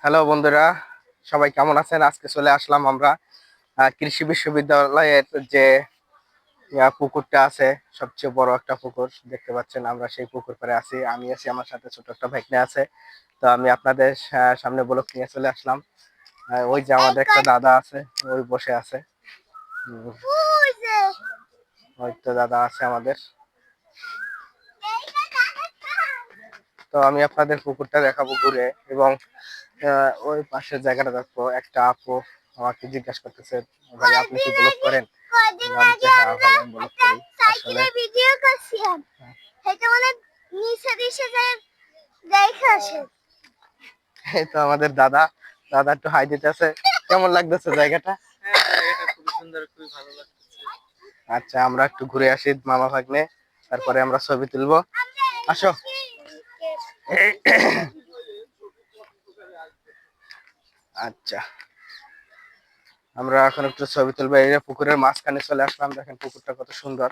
Hello বন্ধুরা, সবাই কেমন আছেন? আজকে চলে আসলাম আমরা কৃষি বিশ্ববিদ্যালয়ের যে পুকুরটা আছে, সবচেয়ে বড় একটা পুকুর দেখতে পাচ্ছেন। আমরা সেই পুকুর পাড়ে আছি, আমি আছি, আমার সাথে ছোট একটা ভাগ্নে আছে। তো আমি আপনাদের সামনে ব্লগ নিয়ে চলে আসলাম। ওই যে আমাদের একটা দাদা আছে, ওই বসে আছে। উম, ওই তো দাদা আছে আমাদের। তো আমি আপনাদের পুকুরটা দেখাবো ঘুরে, এবং ওই পাশের জায়গাটা দেখবো। একটা আপু আমাকে জিজ্ঞাসা করতেছে, ভাই আপনি কি ব্লগ করেন? বললাম যে হ্যাঁ ভাই, আমি ব্লগ করি আসলে। ভিডিও করছিলাম, এটা মানে নিচে দিশে যায় দেখে আসে। এই তো আমাদের দাদা, দাদা একটু হাই দিতেছে। কেমন লাগতেছে জায়গাটা? হ্যাঁ, জায়গাটা খুবই সুন্দর, খুবই ভালো লাগতেছে। আচ্ছা, আমরা একটু ঘুরে আসি মামা ভাগ্নে, তারপরে আমরা ছবি তুলবো। আসো। আচ্ছা, আমরা এখন একটু ছবি তুলবো। এই যে পুকুরের মাঝখানে চলে আসলাম, দেখেন পুকুরটা কত সুন্দর,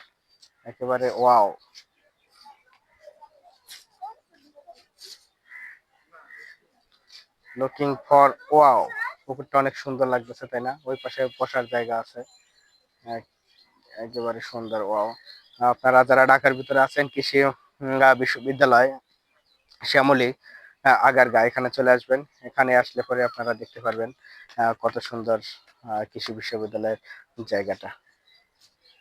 একেবারে ওয়াও। Looking for wow. পুকুরটা অনেক সুন্দর লাগতেছে, তাই না? ওই পাশে বসার জায়গা আছে, এক- একেবারে সুন্দর, ওয়াও। আপনারা যারা ঢাকার ভিতরে আছেন, কৃষি বিশ্ববিদ্যালয় শ্যামলী আগারগা, এখানে চলে আসবেন। এখানে আসলে পরে আপনারা দেখতে পারবেন কত সুন্দর কৃষি বিশ্ববিদ্যালয়ের জায়গাটা।